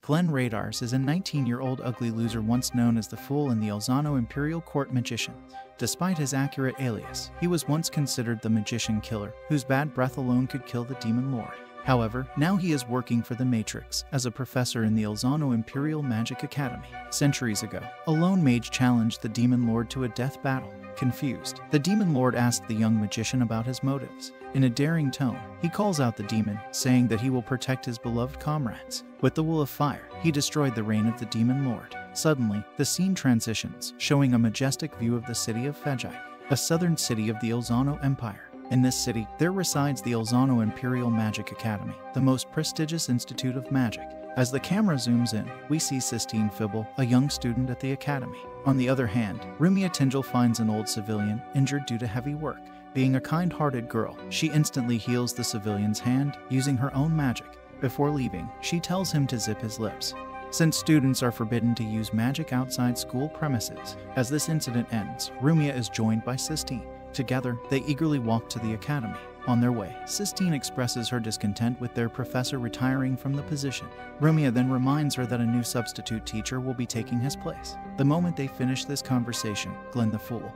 Glenn Radars is a 19-year-old ugly loser once known as the Fool in the Elzano Imperial Court Magician. Despite his accurate alias, he was once considered the magician killer, whose bad breath alone could kill the Demon Lord. However, now he is working for the Matrix as a professor in the Elzano Imperial Magic Academy. Centuries ago, a lone mage challenged the Demon Lord to a death battle. Confused, the Demon Lord asked the young magician about his motives. In a daring tone, he calls out the demon, saying that he will protect his beloved comrades. With the will of fire, he destroyed the reign of the Demon Lord. Suddenly, the scene transitions, showing a majestic view of the city of Fejai, a southern city of the Elzano Empire. In this city, there resides the Elzano Imperial Magic Academy, the most prestigious institute of magic. As the camera zooms in, we see Sistine Fibble, a young student at the academy. On the other hand, Rumia Tinjal finds an old civilian, injured due to heavy work. Being a kind-hearted girl, she instantly heals the civilian's hand using her own magic. Before leaving, she tells him to zip his lips, since students are forbidden to use magic outside school premises. As this incident ends, Rumia is joined by Sistine. Together, they eagerly walk to the academy. On their way, Sistine expresses her discontent with their professor retiring from the position. Rumia then reminds her that a new substitute teacher will be taking his place. The moment they finish this conversation, Glenn the Fool,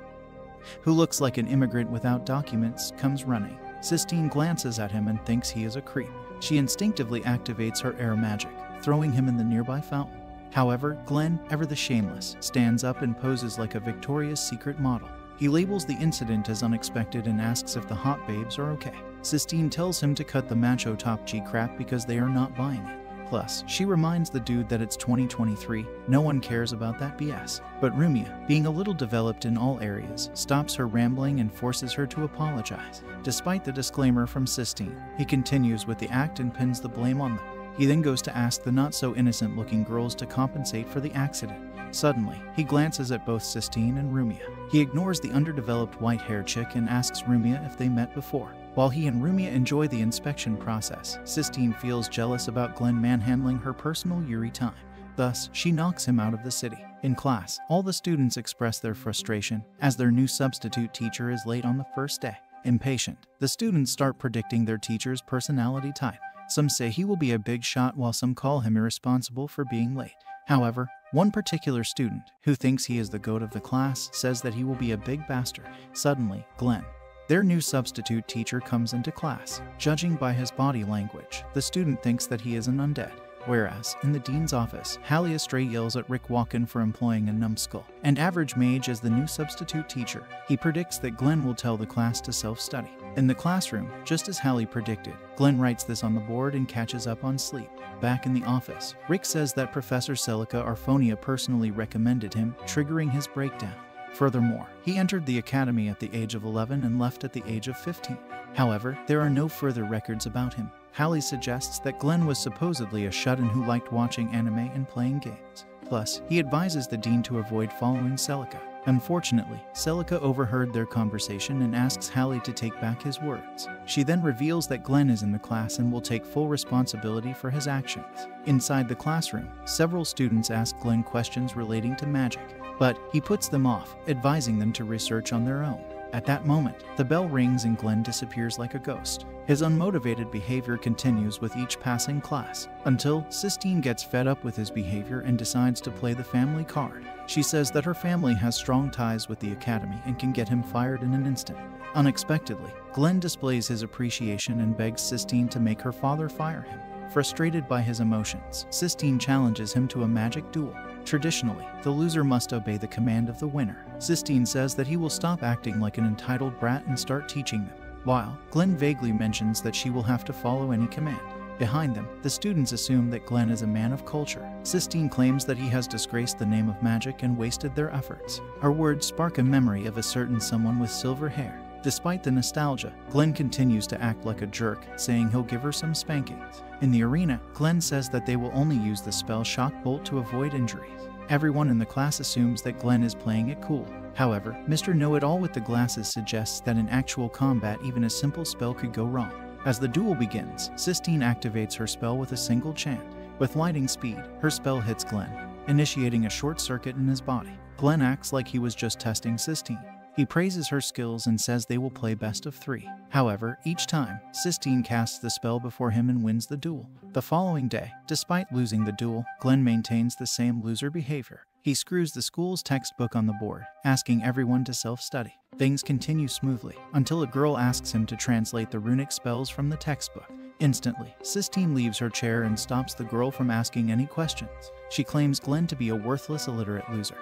who looks like an immigrant without documents, comes running. Sistine glances at him and thinks he is a creep. She instinctively activates her air magic, throwing him in the nearby fountain. However, Glenn, ever the shameless, stands up and poses like a Victoria's Secret model. He labels the incident as unexpected and asks if the hot babes are okay. Sistine tells him to cut the macho top G crap because they are not buying it. Plus, she reminds the dude that it's 2023, no one cares about that BS. But Rumia, being a little developed in all areas, stops her rambling and forces her to apologize. Despite the disclaimer from Sistine, he continues with the act and pins the blame on them. He then goes to ask the not-so-innocent-looking girls to compensate for the accident. Suddenly, he glances at both Sistine and Rumia. He ignores the underdeveloped white-haired chick and asks Rumia if they met before. While he and Rumia enjoy the inspection process, Sistine feels jealous about Glenn manhandling her personal Yuri time. Thus, she knocks him out of the city. In class, all the students express their frustration, as their new substitute teacher is late on the first day. Impatient, the students start predicting their teacher's personality type. Some say he will be a big shot while some call him irresponsible for being late. However, one particular student, who thinks he is the goat of the class, says that he will be a big bastard. Suddenly, Glenn, their new substitute teacher, comes into class. Judging by his body language, the student thinks that he is an undead. Whereas, in the dean's office, Hallie Astray yells at Rick Walken for employing a numbskull and Average Mage as the new substitute teacher. He predicts that Glenn will tell the class to self-study. In the classroom, just as Hallie predicted, Glenn writes this on the board and catches up on sleep. Back in the office, Rick says that Professor Celica Arphonia personally recommended him, triggering his breakdown. Furthermore, he entered the academy at the age of 11 and left at the age of 15. However, there are no further records about him. Hallie suggests that Glenn was supposedly a shut-in who liked watching anime and playing games. Plus, he advises the dean to avoid following Celica. Unfortunately, Celica overheard their conversation and asks Hallie to take back his words. She then reveals that Glenn is in the class and will take full responsibility for his actions. Inside the classroom, several students ask Glenn questions relating to magic, but he puts them off, advising them to research on their own. At that moment, the bell rings and Glenn disappears like a ghost. His unmotivated behavior continues with each passing class, until Sistine gets fed up with his behavior and decides to play the family card. She says that her family has strong ties with the academy and can get him fired in an instant. Unexpectedly, Glenn displays his appreciation and begs Sistine to make her father fire him. Frustrated by his emotions, Sistine challenges him to a magic duel. Traditionally, the loser must obey the command of the winner. Sistine says that he will stop acting like an entitled brat and start teaching them, while Glenn vaguely mentions that she will have to follow any command. Behind them, the students assume that Glenn is a man of culture. Sistine claims that he has disgraced the name of magic and wasted their efforts. Her words spark a memory of a certain someone with silver hair. Despite the nostalgia, Glenn continues to act like a jerk, saying he'll give her some spankings. In the arena, Glenn says that they will only use the spell Shock Bolt to avoid injuries. Everyone in the class assumes that Glenn is playing it cool. However, Mr. Know-It-All with the glasses suggests that in actual combat even a simple spell could go wrong. As the duel begins, Sistine activates her spell with a single chant. With lightning speed, her spell hits Glenn, initiating a short circuit in his body. Glenn acts like he was just testing Sistine. He praises her skills and says they will play best of 3. However, each time, Sistine casts the spell before him and wins the duel. The following day, despite losing the duel, Glenn maintains the same loser behavior. He screws the school's textbook on the board, asking everyone to self-study. Things continue smoothly, until a girl asks him to translate the runic spells from the textbook. Instantly, Sistine leaves her chair and stops the girl from asking any questions. She claims Glenn to be a worthless, illiterate loser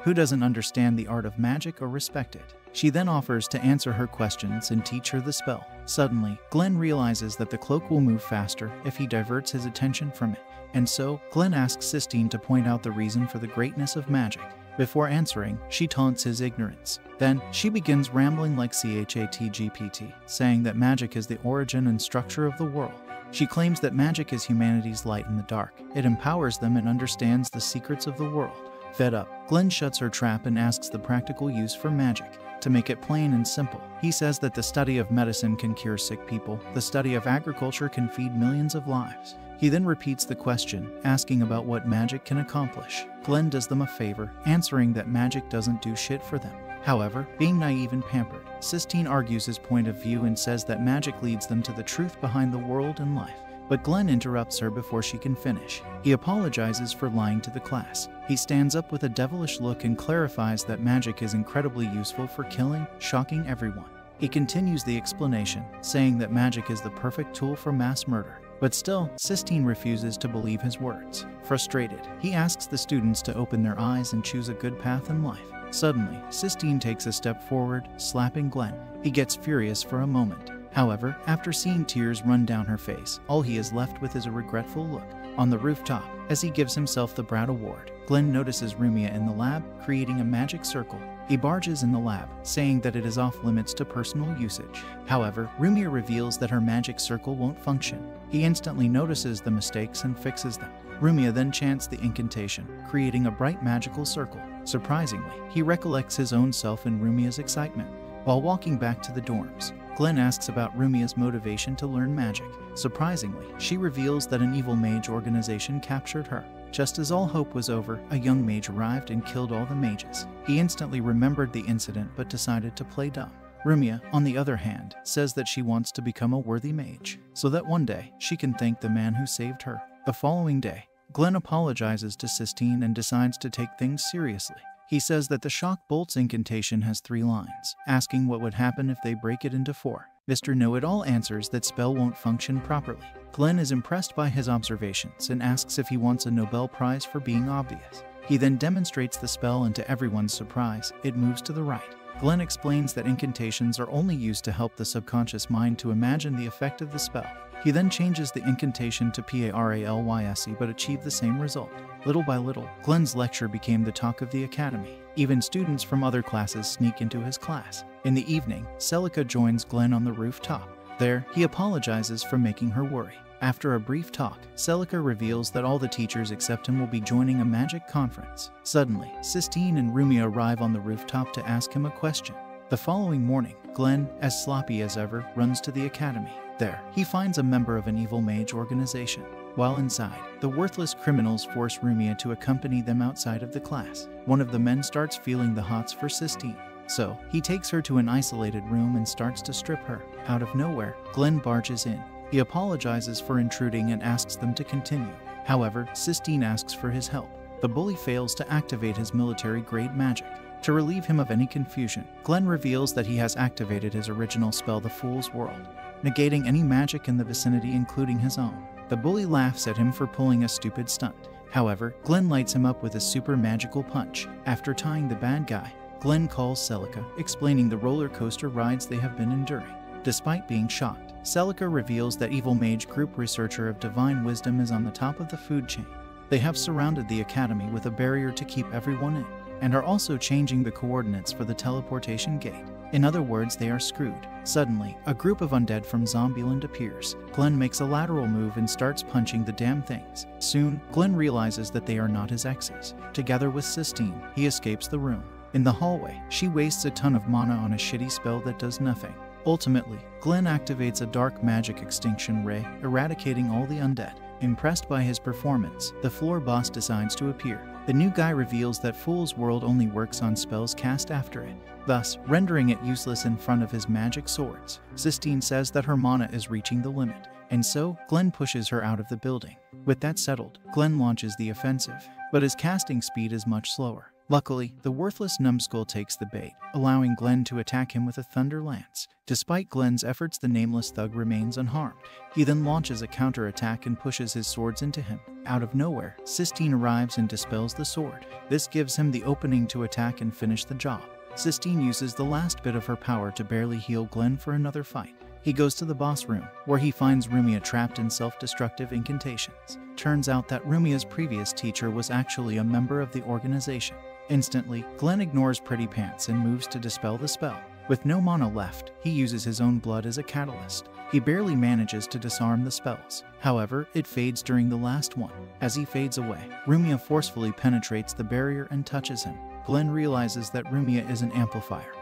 who doesn't understand the art of magic or respect it. She then offers to answer her questions and teach her the spell. Suddenly, Glenn realizes that the cloak will move faster if he diverts his attention from it. And so, Glenn asks Sistine to point out the reason for the greatness of magic. Before answering, she taunts his ignorance. Then, she begins rambling like ChatGPT, saying that magic is the origin and structure of the world. She claims that magic is humanity's light in the dark. It empowers them and understands the secrets of the world. Fed up, Glenn shuts her trap and asks the practical use for magic. To make it plain and simple, he says that the study of medicine can cure sick people, the study of agriculture can feed millions of lives. He then repeats the question, asking about what magic can accomplish. Glenn does them a favor, answering that magic doesn't do shit for them. However, being naive and pampered, Sistine argues his point of view and says that magic leads them to the truth behind the world and life. But Glenn interrupts her before she can finish. He apologizes for lying to the class. He stands up with a devilish look and clarifies that magic is incredibly useful for killing, shocking everyone. He continues the explanation, saying that magic is the perfect tool for mass murder. But still, Sistine refuses to believe his words. Frustrated, he asks the students to open their eyes and choose a good path in life. Suddenly, Sistine takes a step forward, slapping Glenn. He gets furious for a moment. However, after seeing tears run down her face, all he is left with is a regretful look. On the rooftop, as he gives himself the Brat Award, Glenn notices Rumia in the lab, creating a magic circle. He barges in the lab, saying that it is off limits to personal usage. However, Rumia reveals that her magic circle won't function. He instantly notices the mistakes and fixes them. Rumia then chants the incantation, creating a bright magical circle. Surprisingly, he recollects his own self in Rumia's excitement. While walking back to the dorms, Glenn asks about Rumia's motivation to learn magic. Surprisingly, she reveals that an evil mage organization captured her. Just as all hope was over, a young mage arrived and killed all the mages. He instantly remembered the incident but decided to play dumb. Rumia, on the other hand, says that she wants to become a worthy mage, so that one day she can thank the man who saved her. The following day, Glenn apologizes to Sistine and decides to take things seriously. He says that the Shock Bolt's incantation has 3 lines, asking what would happen if they break it into 4. Mr. Know-It-All answers that spell won't function properly. Glenn is impressed by his observations and asks if he wants a Nobel Prize for being obvious. He then demonstrates the spell, and to everyone's surprise, it moves to the right. Glenn explains that incantations are only used to help the subconscious mind to imagine the effect of the spell. He then changes the incantation to Paralysc but achieved the same result. Little by little, Glenn's lecture became the talk of the academy. Even students from other classes sneak into his class. In the evening, Celica joins Glenn on the rooftop. There, he apologizes for making her worry. After a brief talk, Celica reveals that all the teachers except him will be joining a magic conference. Suddenly, Sistine and Rumia arrive on the rooftop to ask him a question. The following morning, Glenn, as sloppy as ever, runs to the academy. There, he finds a member of an evil mage organization. While inside, the worthless criminals force Rumia to accompany them outside of the class. One of the men starts feeling the hots for Sistine, so he takes her to an isolated room and starts to strip her. Out of nowhere, Glenn barges in. He apologizes for intruding and asks them to continue. However, Sistine asks for his help. The bully fails to activate his military-grade magic. To relieve him of any confusion, Glenn reveals that he has activated his original spell, the Fool's World, negating any magic in the vicinity, including his own. The bully laughs at him for pulling a stupid stunt. However, Glenn lights him up with a super magical punch. After tying the bad guy, Glenn calls Celica, explaining the roller coaster rides they have been enduring. Despite being shocked, Celica reveals that evil mage group researcher of divine wisdom is on the top of the food chain. They have surrounded the academy with a barrier to keep everyone in, and are also changing the coordinates for the teleportation gate. In other words, they are screwed. Suddenly, a group of undead from Zombieland appears. Glenn makes a lateral move and starts punching the damn things. Soon, Glenn realizes that they are not his exes. Together with Sistine, he escapes the room. In the hallway, she wastes a ton of mana on a shitty spell that does nothing. Ultimately, Glenn activates a dark magic extinction ray, eradicating all the undead. Impressed by his performance, the floor boss decides to appear. The new guy reveals that Fool's World only works on spells cast after it, thus rendering it useless in front of his magic swords. Sistine says that her mana is reaching the limit, and so Glenn pushes her out of the building. With that settled, Glenn launches the offensive, but his casting speed is much slower. Luckily, the worthless numbskull takes the bait, allowing Glenn to attack him with a thunder lance. Despite Glenn's efforts, the nameless thug remains unharmed. He then launches a counterattack and pushes his swords into him. Out of nowhere, Sistine arrives and dispels the sword. This gives him the opening to attack and finish the job. Sistine uses the last bit of her power to barely heal Glenn for another fight. He goes to the boss room, where he finds Rumia trapped in self-destructive incantations. Turns out that Rumia's previous teacher was actually a member of the organization. Instantly, Glenn ignores Pretty Pants and moves to dispel the spell. With no mana left, he uses his own blood as a catalyst. He barely manages to disarm the spells. However, it fades during the last one. As he fades away, Rumia forcefully penetrates the barrier and touches him. Glenn realizes that Rumia is an amplifier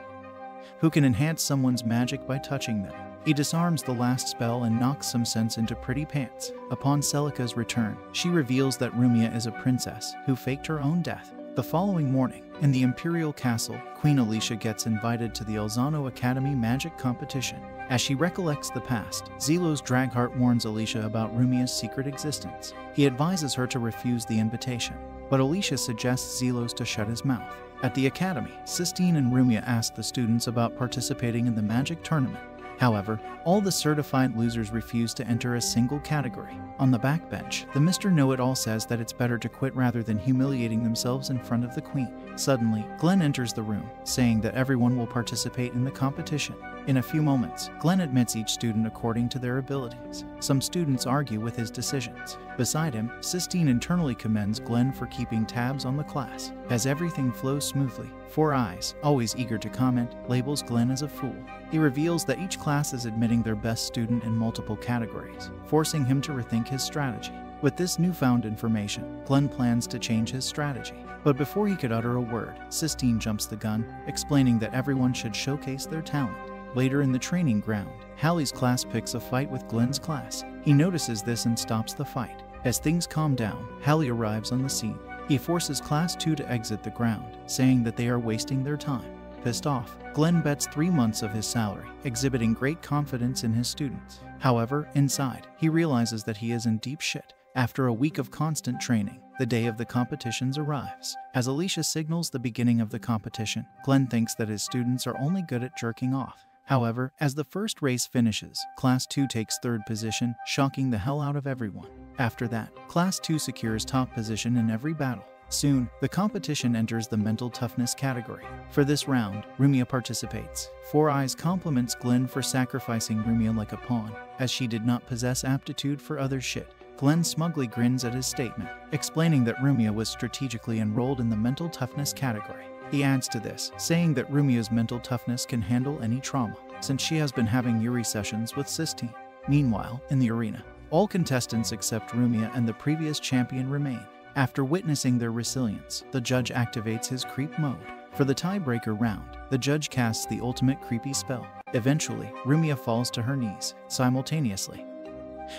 who can enhance someone's magic by touching them. He disarms the last spell and knocks some sense into Pretty Pants. Upon Celica's return, she reveals that Rumia is a princess who faked her own death. The following morning, in the Imperial Castle, Queen Alicia gets invited to the Elzano Academy magic competition. As she recollects the past, Zelos Dragheart warns Alicia about Rumia's secret existence. He advises her to refuse the invitation, but Alicia suggests Zelos to shut his mouth. At the academy, Sistine and Rumia ask the students about participating in the magic tournament. However, all the certified losers refuse to enter a single category. On the backbench, the Mr. Know-It-All says that it's better to quit rather than humiliating themselves in front of the queen. Suddenly, Glenn enters the room, saying that everyone will participate in the competition. In a few moments, Glenn admits each student according to their abilities. Some students argue with his decisions. Beside him, Sistine internally commends Glenn for keeping tabs on the class. As everything flows smoothly, Four Eyes, always eager to comment, labels Glenn as a fool. He reveals that each class is admitting their best student in multiple categories, forcing him to rethink his strategy. With this newfound information, Glenn plans to change his strategy. But before he could utter a word, Sistine jumps the gun, explaining that everyone should showcase their talent. Later in the training ground, Hallie's class picks a fight with Glenn's class. He notices this and stops the fight. As things calm down, Hallie arrives on the scene. He forces Class 2 to exit the ground, saying that they are wasting their time. Pissed off, Glenn bets 3 months of his salary, exhibiting great confidence in his students. However, inside, he realizes that he is in deep shit. After a week of constant training, the day of the competitions arrives. As Alicia signals the beginning of the competition, Glenn thinks that his students are only good at jerking off. However, as the first race finishes, Class 2 takes 3rd position, shocking the hell out of everyone. After that, Class 2 secures top position in every battle. Soon, the competition enters the mental toughness category. For this round, Rumia participates. Four Eyes compliments Glenn for sacrificing Rumia like a pawn, as she did not possess aptitude for other shit. Glenn smugly grins at his statement, explaining that Rumia was strategically enrolled in the mental toughness category. He adds to this, saying that Rumia's mental toughness can handle any trauma, since she has been having Yuri sessions with Sistine. Meanwhile, in the arena, all contestants except Rumia and the previous champion remain. After witnessing their resilience, the judge activates his creep mode. For the tiebreaker round, the judge casts the ultimate creepy spell. Eventually, Rumia falls to her knees, simultaneously.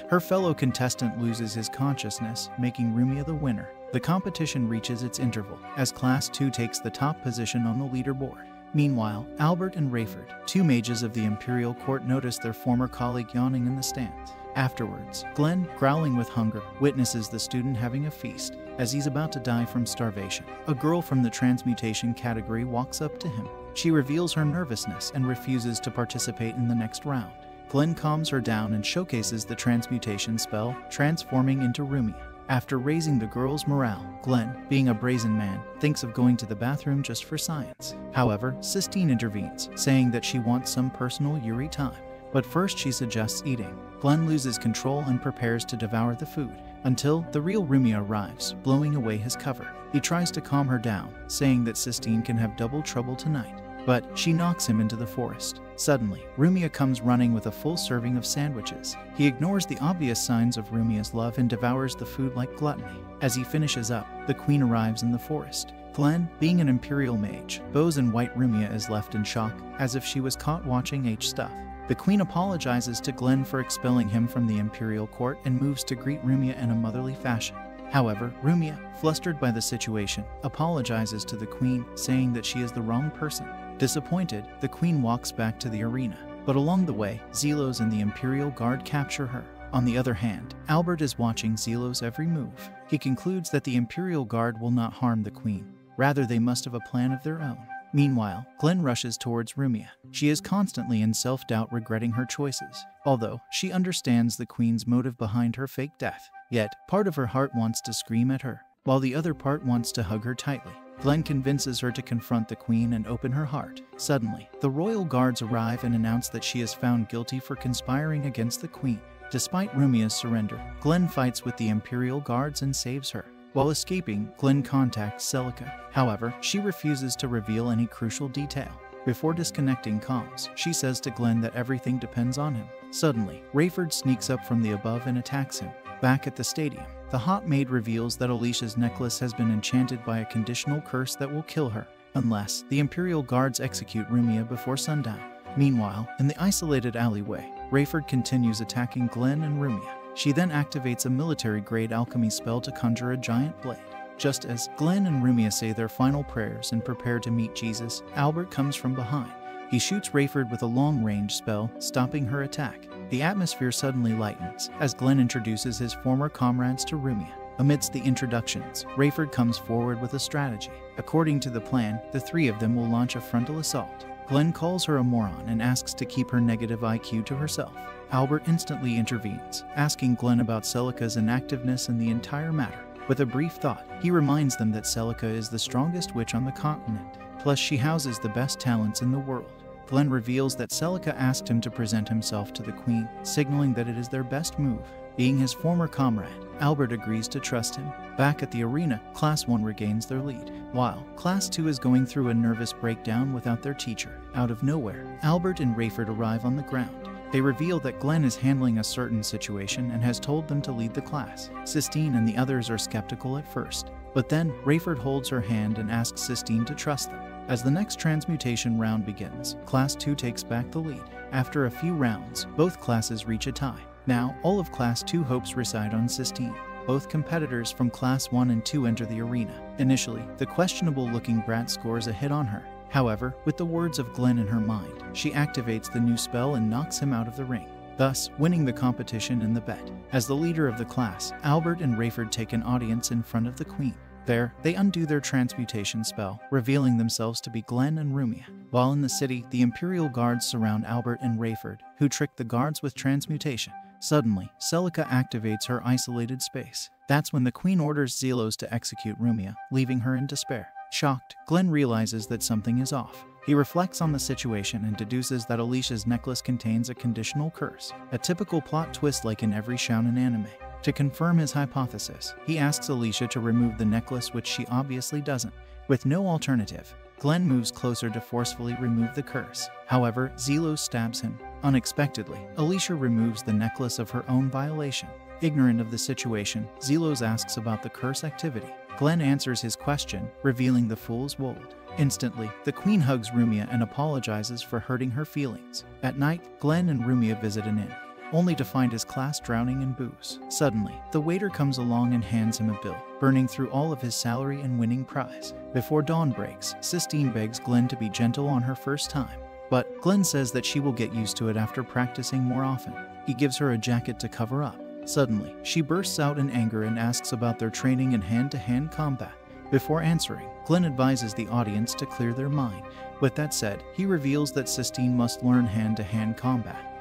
Her fellow contestant loses his consciousness, making Rumia the winner. The competition reaches its interval, as Class 2 takes the top position on the leaderboard. Meanwhile, Albert and Rayford, 2 mages of the Imperial Court, notice their former colleague yawning in the stands. Afterwards, Glenn, growling with hunger, witnesses the student having a feast. As he's about to die from starvation, a girl from the transmutation category walks up to him. She reveals her nervousness and refuses to participate in the next round. Glenn calms her down and showcases the transmutation spell, transforming into Rumia. After raising the girl's morale, Glenn, being a brazen man, thinks of going to the bathroom just for science. However, Sistine intervenes, saying that she wants some personal Yuri time. But first she suggests eating. Glenn loses control and prepares to devour the food, until the real Rumia arrives, blowing away his cover. He tries to calm her down, saying that Sistine can have double trouble tonight. But she knocks him into the forest. Suddenly, Rumia comes running with a full serving of sandwiches. He ignores the obvious signs of Rumia's love and devours the food like gluttony. As he finishes up, the queen arrives in the forest. Glenn, being an imperial mage, bows and white Rumia is left in shock, as if she was caught watching H stuff. The queen apologizes to Glenn for expelling him from the imperial court and moves to greet Rumia in a motherly fashion. However, Rumia, flustered by the situation, apologizes to the queen, saying that she is the wrong person. Disappointed, the queen walks back to the arena. But along the way, Zelos and the Imperial Guard capture her. On the other hand, Albert is watching Zelos' every move. He concludes that the Imperial Guard will not harm the queen. Rather, they must have a plan of their own. Meanwhile, Glenn rushes towards Rumia. She is constantly in self-doubt, regretting her choices. Although she understands the queen's motive behind her fake death, yet part of her heart wants to scream at her, while the other part wants to hug her tightly. Glenn convinces her to confront the queen and open her heart. Suddenly, the royal guards arrive and announce that she is found guilty for conspiring against the queen. Despite Rumia's surrender, Glenn fights with the Imperial Guards and saves her. While escaping, Glenn contacts Celica. However, she refuses to reveal any crucial detail. Before disconnecting comms, she says to Glenn that everything depends on him. Suddenly, Rayford sneaks up from the above and attacks him. Back at the stadium, the hot maid reveals that Alicia's necklace has been enchanted by a conditional curse that will kill her, unless the Imperial Guards execute Rumia before sundown. Meanwhile, in the isolated alleyway, Rayford continues attacking Glenn and Rumia. She then activates a military-grade alchemy spell to conjure a giant blade. Just as Glenn and Rumia say their final prayers and prepare to meet Jesus, Albert comes from behind. He shoots Rayford with a long-range spell, stopping her attack. The atmosphere suddenly lightens as Glenn introduces his former comrades to Rumia. Amidst the introductions, Rayford comes forward with a strategy. According to the plan, the three of them will launch a frontal assault. Glenn calls her a moron and asks to keep her negative IQ to herself. Albert instantly intervenes, asking Glenn about Celica's inactiveness in the entire matter. With a brief thought, he reminds them that Celica is the strongest witch on the continent, plus she houses the best talents in the world. Glenn reveals that Celica asked him to present himself to the queen, signaling that it is their best move. Being his former comrade, Albert agrees to trust him. Back at the arena, Class 1 regains their lead, while Class 2 is going through a nervous breakdown without their teacher. Out of nowhere, Albert and Rayford arrive on the ground. They reveal that Glenn is handling a certain situation and has told them to lead the class. Sistine and the others are skeptical at first, but then Rayford holds her hand and asks Sistine to trust them. As the next transmutation round begins, Class 2 takes back the lead. After a few rounds, both classes reach a tie. Now, all of Class 2 hopes reside on Sistine. Both competitors from Class 1 and 2 enter the arena. Initially, the questionable-looking brat scores a hit on her. However, with the words of Glenn in her mind, she activates the new spell and knocks him out of the ring, thus winning the competition and the bet. As the leader of the class, Albert and Rayford take an audience in front of the queen. There, they undo their transmutation spell, revealing themselves to be Glenn and Rumia. While in the city, the Imperial Guards surround Albert and Rayford, who trick the guards with transmutation. Suddenly, Celica activates her isolated space. That's when the queen orders Zelos to execute Rumia, leaving her in despair. Shocked, Glenn realizes that something is off. He reflects on the situation and deduces that Alicia's necklace contains a conditional curse, a typical plot twist like in every shounen anime. To confirm his hypothesis, he asks Alicia to remove the necklace, which she obviously doesn't. With no alternative, Glenn moves closer to forcefully remove the curse. However, Zelos stabs him. Unexpectedly, Alicia removes the necklace of her own violation. Ignorant of the situation, Zelos asks about the curse activity. Glenn answers his question, revealing the fool's wold. Instantly, the queen hugs Rumia and apologizes for hurting her feelings. At night, Glenn and Rumia visit an inn, only to find his class drowning in booze. Suddenly, the waiter comes along and hands him a bill, burning through all of his salary and winning prize. Before dawn breaks, Sistine begs Glenn to be gentle on her first time, but Glenn says that she will get used to it after practicing more often. He gives her a jacket to cover up. Suddenly, she bursts out in anger and asks about their training in hand-to-hand combat. Before answering, Glenn advises the audience to clear their mind. With that said, he reveals that Sistine must learn hand-to-hand combat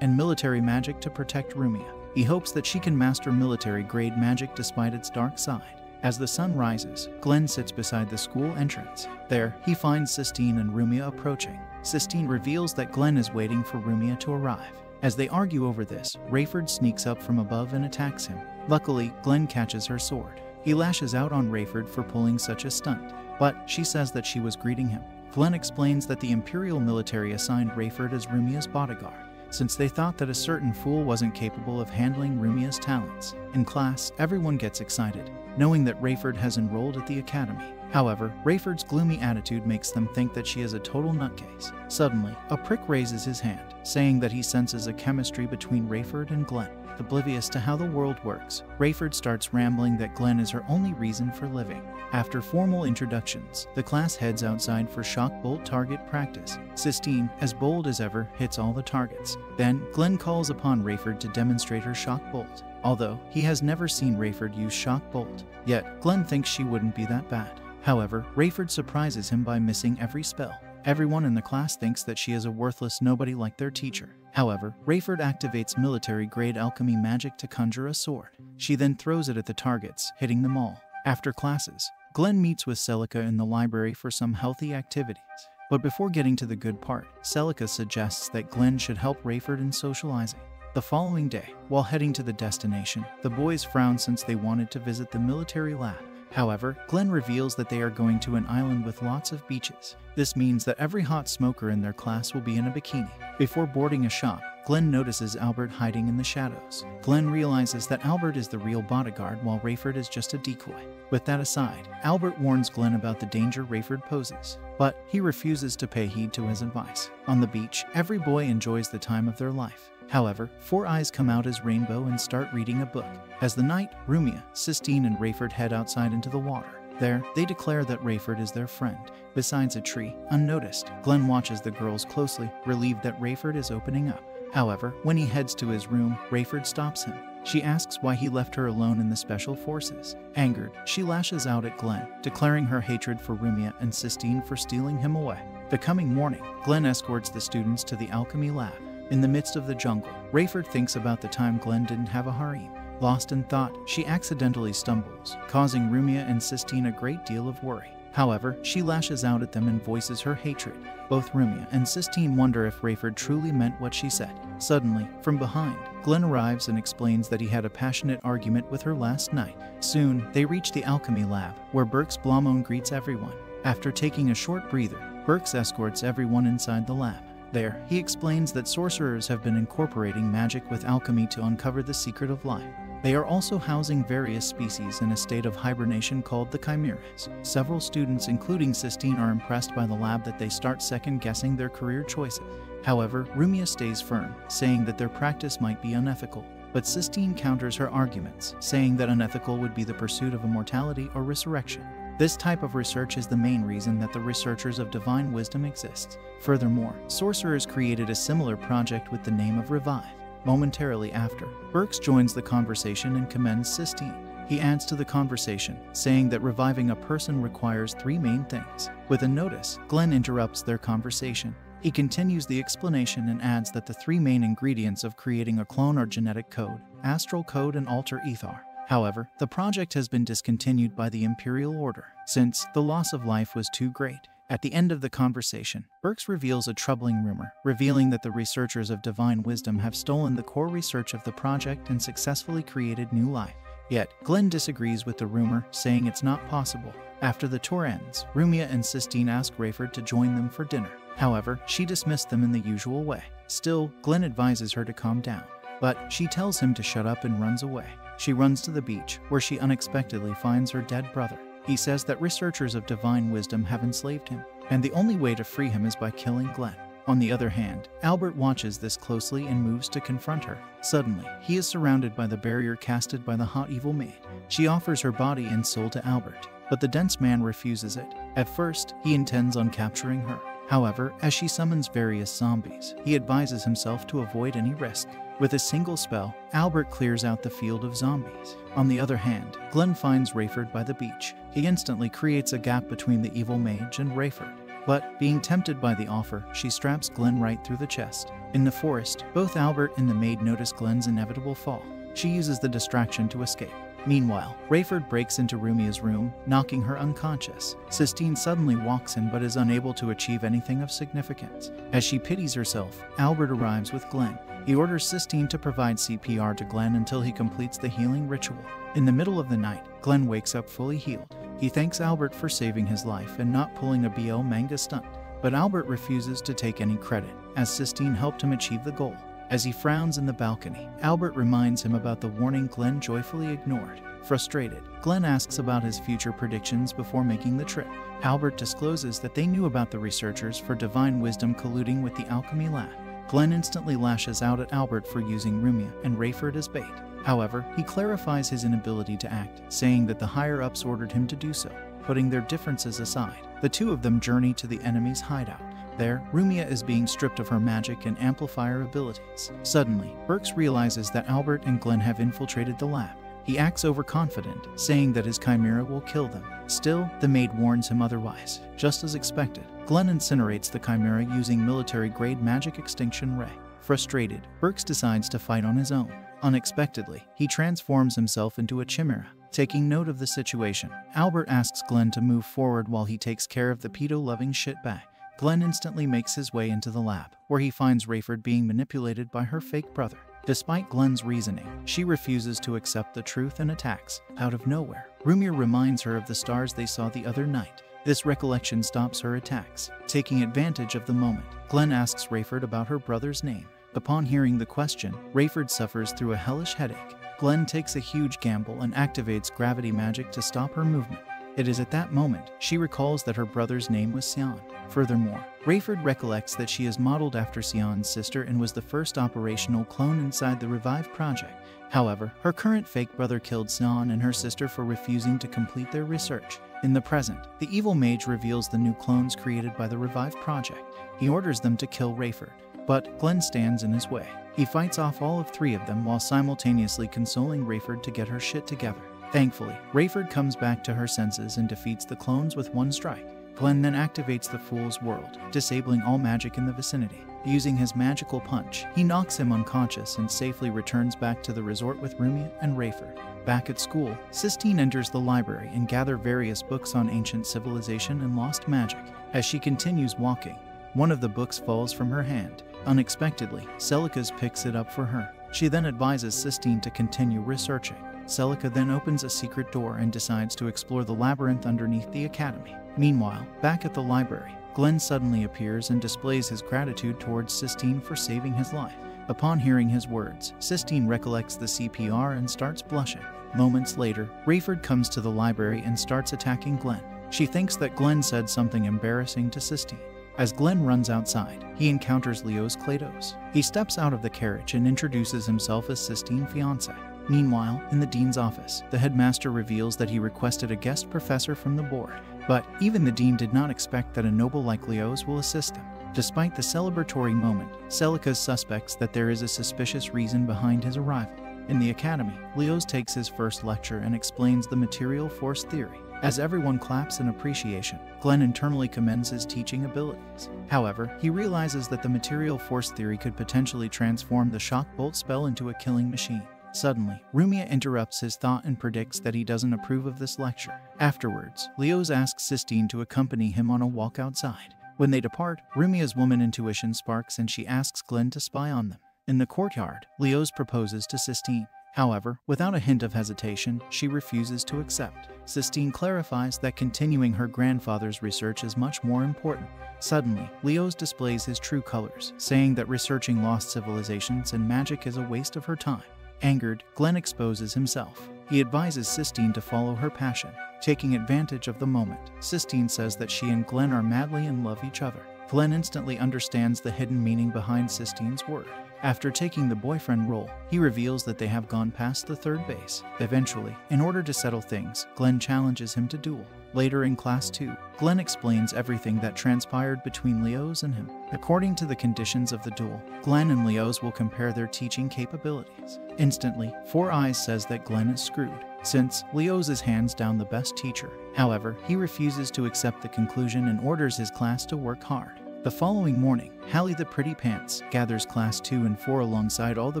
and military magic to protect Rumia. He hopes that she can master military-grade magic despite its dark side. As the sun rises, Glenn sits beside the school entrance. There, he finds Sistine and Rumia approaching. Sistine reveals that Glenn is waiting for Rumia to arrive. As they argue over this, Rayford sneaks up from above and attacks him. Luckily, Glenn catches her sword. He lashes out on Rayford for pulling such a stunt, but she says that she was greeting him. Glenn explains that the Imperial military assigned Rayford as Rumia's bodyguard. since they thought that a certain fool wasn't capable of handling Rumia's talents. In class, everyone gets excited, knowing that Rayford has enrolled at the academy. However, Rayford's gloomy attitude makes them think that she is a total nutcase. Suddenly, a prick raises his hand, saying that he senses a chemistry between Rayford and Glenn. Oblivious to how the world works, Rayford starts rambling that Glenn is her only reason for living. After formal introductions, the class heads outside for shock bolt target practice. Sistine, as bold as ever, hits all the targets. Then, Glenn calls upon Rayford to demonstrate her shock bolt, although he has never seen Rayford use shock bolt. Yet, Glenn thinks she wouldn't be that bad. However, Rayford surprises him by missing every spell. Everyone in the class thinks that she is a worthless nobody like their teacher. However, Rayford activates military-grade alchemy magic to conjure a sword. She then throws it at the targets, hitting them all. After classes, Glenn meets with Celica in the library for some healthy activities. But before getting to the good part, Celica suggests that Glenn should help Rayford in socializing. The following day, while heading to the destination, the boys frown since they wanted to visit the military lab. However, Glenn reveals that they are going to an island with lots of beaches. This means that every hot smoker in their class will be in a bikini. Before boarding a shop, Glenn notices Albert hiding in the shadows. Glenn realizes that Albert is the real bodyguard while Rayford is just a decoy. With that aside, Albert warns Glenn about the danger Rayford poses, but he refuses to pay heed to his advice. On the beach, every boy enjoys the time of their life. However, four eyes come out as Rainbow and start reading a book. As the night, Rumia, Sistine, and Rayford head outside into the water. There, they declare that Rayford is their friend. Besides a tree, unnoticed, Glenn watches the girls closely, relieved that Rayford is opening up. However, when he heads to his room, Rayford stops him. She asks why he left her alone in the special forces. Angered, she lashes out at Glenn, declaring her hatred for Rumia and Sistine for stealing him away. The coming morning, Glenn escorts the students to the alchemy lab. In the midst of the jungle, Rayford thinks about the time Glenn didn't have a harem. Lost in thought, she accidentally stumbles, causing Rumia and Sistine a great deal of worry. However, she lashes out at them and voices her hatred. Both Rumia and Sistine wonder if Rayford truly meant what she said. Suddenly, from behind, Glenn arrives and explains that he had a passionate argument with her last night. Soon, they reach the alchemy lab, where Berks Blomone greets everyone. After taking a short breather, Berks escorts everyone inside the lab. There, he explains that sorcerers have been incorporating magic with alchemy to uncover the secret of life. They are also housing various species in a state of hibernation called the chimeras. Several students, including Sistine, are impressed by the lab that they start second-guessing their career choices. However, Rumia stays firm, saying that their practice might be unethical. But Sistine counters her arguments, saying that unethical would be the pursuit of immortality or resurrection. This type of research is the main reason that the researchers of divine wisdom exist. Furthermore, sorcerers created a similar project with the name of Revive. Momentarily after, Berks joins the conversation and commends Sistine. He adds to the conversation, saying that reviving a person requires three main things. With a notice, Glenn interrupts their conversation. He continues the explanation and adds that the three main ingredients of creating a clone are genetic code, astral code, and alter ethar. However, the project has been discontinued by the Imperial Order, since the loss of life was too great. At the end of the conversation, Berks reveals a troubling rumor, revealing that the researchers of divine wisdom have stolen the core research of the project and successfully created new life. Yet, Glenn disagrees with the rumor, saying it's not possible. After the tour ends, Rumia and Sistine ask Rayford to join them for dinner. However, she dismissed them in the usual way. Still, Glenn advises her to calm down, but she tells him to shut up and runs away. She runs to the beach, where she unexpectedly finds her dead brother. He says that researchers of divine wisdom have enslaved him, and the only way to free him is by killing Glenn. On the other hand, Albert watches this closely and moves to confront her. Suddenly, he is surrounded by the barrier casted by the hot evil maid. She offers her body and soul to Albert, but the dense man refuses it. At first, he intends on capturing her. However, as she summons various zombies, he advises himself to avoid any risk. With a single spell, Albert clears out the field of zombies. On the other hand, Glenn finds Rayford by the beach. He instantly creates a gap between the evil mage and Rayford. But, being tempted by the offer, she straps Glenn right through the chest. In the forest, both Albert and the maid notice Glenn's inevitable fall. She uses the distraction to escape. Meanwhile, Rayford breaks into Rumia's room, knocking her unconscious. Sistine suddenly walks in but is unable to achieve anything of significance. As she pities herself, Albert arrives with Glenn. He orders Sistine to provide CPR to Glenn until he completes the healing ritual. In the middle of the night, Glenn wakes up fully healed. He thanks Albert for saving his life and not pulling a BL manga stunt. But Albert refuses to take any credit, as Sistine helped him achieve the goal. As he frowns in the balcony, Albert reminds him about the warning Glenn joyfully ignored. Frustrated, Glenn asks about his future predictions before making the trip. Albert discloses that they knew about the researchers for divine wisdom colluding with the alchemy lab. Glenn instantly lashes out at Albert for using Rumia and Rayford as bait. However, he clarifies his inability to act, saying that the higher-ups ordered him to do so. Putting their differences aside, the two of them journey to the enemy's hideout. There, Rumia is being stripped of her magic and amplifier abilities. Suddenly, Burks realizes that Albert and Glenn have infiltrated the lab. He acts overconfident, saying that his chimera will kill them. Still, the maid warns him otherwise. Just as expected, Glenn incinerates the chimera using military-grade magic extinction ray. Frustrated, Burks decides to fight on his own. Unexpectedly, he transforms himself into a chimera. Taking note of the situation, Albert asks Glenn to move forward while he takes care of the pedo-loving shitbag. Glenn instantly makes his way into the lab, where he finds Rayford being manipulated by her fake brother. Despite Glenn's reasoning, she refuses to accept the truth and attacks. Out of nowhere, Rumia reminds her of the stars they saw the other night. This recollection stops her attacks. Taking advantage of the moment, Glenn asks Rayford about her brother's name. Upon hearing the question, Rayford suffers through a hellish headache. Glenn takes a huge gamble and activates gravity magic to stop her movement. It is at that moment she recalls that her brother's name was Sion. Furthermore, Rayford recollects that she is modeled after Sion's sister and was the first operational clone inside the Revive project. However, her current fake brother killed Sion and her sister for refusing to complete their research. In the present, the evil mage reveals the new clones created by the Revive project. He orders them to kill Rayford, but Glenn stands in his way. He fights off all of three of them while simultaneously consoling Rayford to get her shit together. Thankfully, Rayford comes back to her senses and defeats the clones with one strike. Glenn then activates the Fool's World, disabling all magic in the vicinity. Using his magical punch, he knocks him unconscious and safely returns back to the resort with Rumia and Rayford. Back at school, Sistine enters the library and gathers various books on ancient civilization and lost magic. As she continues walking, one of the books falls from her hand. Unexpectedly, Celica picks it up for her. She then advises Sistine to continue researching. Celica then opens a secret door and decides to explore the labyrinth underneath the academy. Meanwhile, back at the library, Glenn suddenly appears and displays his gratitude towards Sistine for saving his life. Upon hearing his words, Sistine recollects the CPR and starts blushing. Moments later, Rayford comes to the library and starts attacking Glenn. She thinks that Glenn said something embarrassing to Sistine. As Glenn runs outside, he encounters Leos Klados. He steps out of the carriage and introduces himself as Sistine's fiancé. Meanwhile, in the dean's office, the headmaster reveals that he requested a guest professor from the board. But even the dean did not expect that a noble like Leos will assist them. Despite the celebratory moment, Celica suspects that there is a suspicious reason behind his arrival. In the academy, Leos takes his first lecture and explains the material force theory. As everyone claps in appreciation, Glenn internally commends his teaching abilities. However, he realizes that the material force theory could potentially transform the shock bolt spell into a killing machine. Suddenly, Rumia interrupts his thought and predicts that he doesn't approve of this lecture. Afterwards, Leos asks Sistine to accompany him on a walk outside. When they depart, Rumia's woman intuition sparks and she asks Glenn to spy on them. In the courtyard, Leos proposes to Sistine. However, without a hint of hesitation, she refuses to accept. Sistine clarifies that continuing her grandfather's research is much more important. Suddenly, Leos displays his true colors, saying that researching lost civilizations and magic is a waste of her time. Angered, Glenn exposes himself. He advises Sistine to follow her passion. Taking advantage of the moment, Sistine says that she and Glenn are madly in love each other. Glenn instantly understands the hidden meaning behind Sistine's word. After taking the boyfriend role, he reveals that they have gone past the third base. Eventually, in order to settle things, Glenn challenges him to duel. Later in Class 2, Glenn explains everything that transpired between Leos and him. According to the conditions of the duel, Glenn and Leos will compare their teaching capabilities. Instantly, Four Eyes says that Glenn is screwed, since Leos is hands down the best teacher. However, he refuses to accept the conclusion and orders his class to work hard. The following morning, Hallie the Pretty Pants gathers Class 2 and 4 alongside all the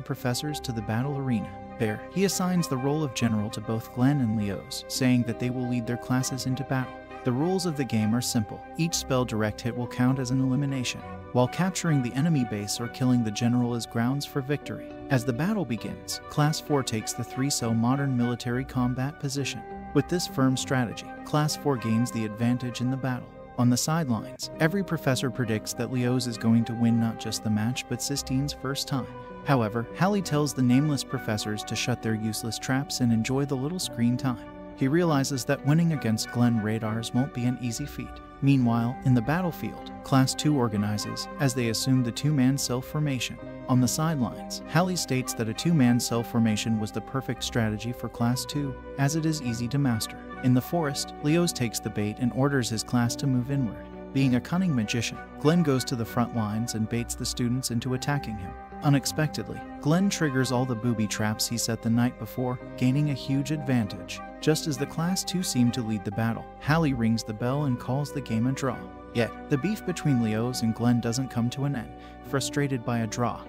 professors to the battle arena. There, he assigns the role of general to both Glenn and Leos, saying that they will lead their classes into battle. The rules of the game are simple. Each spell direct hit will count as an elimination, while capturing the enemy base or killing the general is grounds for victory. As the battle begins, Class 4 takes the 3-cell modern military combat position. With this firm strategy, Class 4 gains the advantage in the battle. On the sidelines, every professor predicts that Leos is going to win not just the match but Sistine's first time. However, Hallie tells the nameless professors to shut their useless traps and enjoy the little screen time. He realizes that winning against Glenn Radars won't be an easy feat. Meanwhile, in the battlefield, Class 2 organizes as they assume the two-man cell formation. On the sidelines, Hallie states that a two-man cell formation was the perfect strategy for Class 2, as it is easy to master. In the forest, Leos takes the bait and orders his class to move inward. Being a cunning magician, Glenn goes to the front lines and baits the students into attacking him. Unexpectedly, Glenn triggers all the booby traps he set the night before, gaining a huge advantage. Just as the Class 2 seem to lead the battle, Hallie rings the bell and calls the game a draw. Yet, the beef between Leos and Glenn doesn't come to an end. Frustrated by a draw,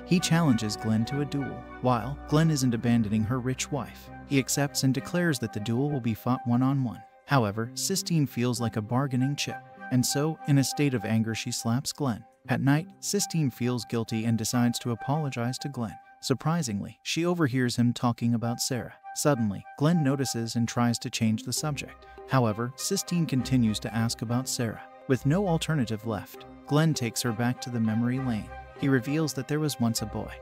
he challenges Glenn to a duel. While Glenn isn't abandoning her rich wife, he accepts and declares that the duel will be fought one-on-one. However, Sistine feels like a bargaining chip, and so, in a state of anger, she slaps Glenn. At night, Sistine feels guilty and decides to apologize to Glenn. Surprisingly, she overhears him talking about Sarah. Suddenly, Glenn notices and tries to change the subject. However, Sistine continues to ask about Sarah. With no alternative left, Glenn takes her back to the memory lane. He reveals that there was once a boy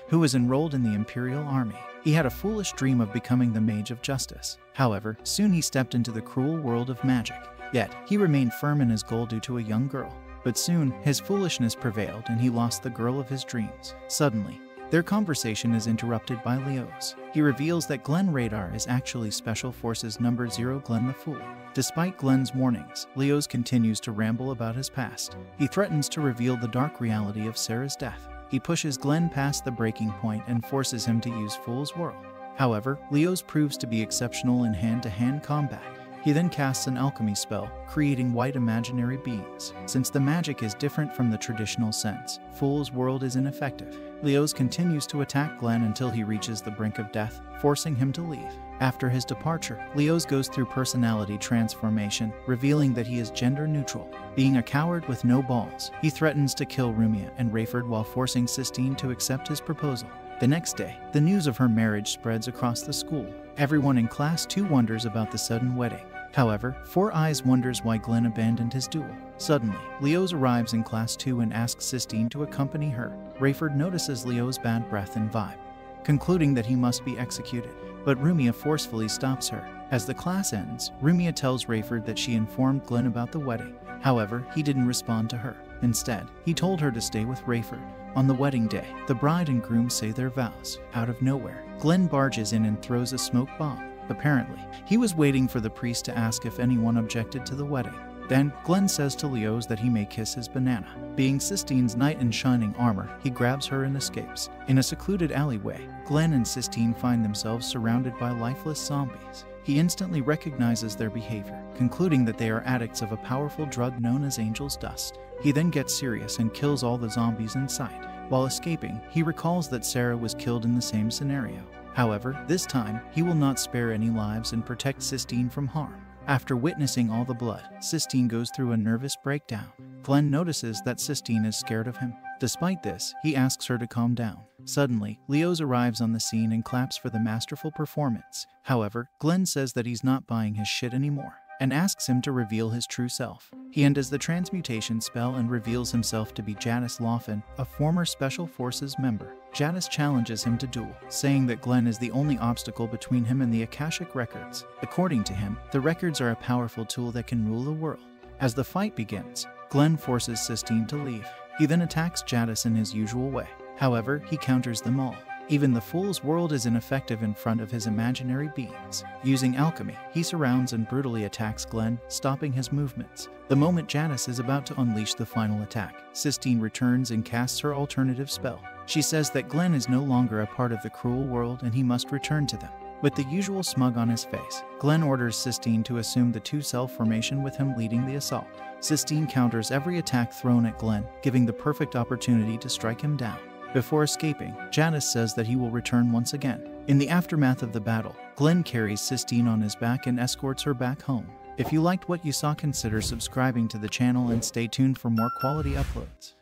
who was enrolled in the Imperial Army. He had a foolish dream of becoming the Mage of Justice. However, soon he stepped into the cruel world of magic. Yet, he remained firm in his goal due to a young girl. But soon, his foolishness prevailed and he lost the girl of his dreams. Suddenly, their conversation is interrupted by Leos. He reveals that Glenn Radar is actually Special Forces No. 0 Glenn the Fool. Despite Glenn's warnings, Leos continues to ramble about his past. He threatens to reveal the dark reality of Sarah's death. He pushes Glenn past the breaking point and forces him to use Fool's World. However, Leos proves to be exceptional in hand-to-hand combat. He then casts an alchemy spell, creating white imaginary beings. Since the magic is different from the traditional sense, Fool's World is ineffective. Leos continues to attack Glenn until he reaches the brink of death, forcing him to leave. After his departure, Leos goes through personality transformation, revealing that he is gender neutral. Being a coward with no balls, he threatens to kill Rumia and Rayford while forcing Sistine to accept his proposal. The next day, the news of her marriage spreads across the school. Everyone in Class 2 wonders about the sudden wedding. However, Four Eyes wonders why Glenn abandoned his duel. Suddenly, Leos arrives in Class 2 and asks Sistine to accompany her. Rayford notices Leo's bad breath and vibe, concluding that he must be executed. But Rumia forcefully stops her. As the class ends, Rumia tells Rayford that she informed Glenn about the wedding. However, he didn't respond to her. Instead, he told her to stay with Rayford. On the wedding day, the bride and groom say their vows. Out of nowhere, Glenn barges in and throws a smoke bomb. Apparently, he was waiting for the priest to ask if anyone objected to the wedding. Then, Glenn says to Leos that he may kiss his banana. Being Sistine's knight in shining armor, he grabs her and escapes. In a secluded alleyway, Glenn and Sistine find themselves surrounded by lifeless zombies. He instantly recognizes their behavior, concluding that they are addicts of a powerful drug known as Angel's Dust. He then gets serious and kills all the zombies in sight. While escaping, he recalls that Sarah was killed in the same scenario. However, this time, he will not spare any lives and protect Sistine from harm. After witnessing all the blood, Sistine goes through a nervous breakdown. Glenn notices that Sistine is scared of him. Despite this, he asks her to calm down. Suddenly, Leos arrives on the scene and claps for the masterful performance. However, Glenn says that he's not buying his shit anymore, and asks him to reveal his true self. He undoes the transmutation spell and reveals himself to be Jadis Lawfin, a former Special Forces member. Jadis challenges him to duel, saying that Glenn is the only obstacle between him and the Akashic Records. According to him, the records are a powerful tool that can rule the world. As the fight begins, Glenn forces Sistine to leave. He then attacks Jadis in his usual way. However, he counters them all. Even the Fool's World is ineffective in front of his imaginary beings. Using alchemy, he surrounds and brutally attacks Glenn, stopping his movements. The moment Jadis is about to unleash the final attack, Sistine returns and casts her alternative spell. She says that Glenn is no longer a part of the cruel world and he must return to them. With the usual smug on his face, Glenn orders Sistine to assume the two-self formation with him leading the assault. Sistine counters every attack thrown at Glenn, giving the perfect opportunity to strike him down. Before escaping, Jadis says that he will return once again. In the aftermath of the battle, Glenn carries Sistine on his back and escorts her back home. If you liked what you saw, consider subscribing to the channel and stay tuned for more quality uploads.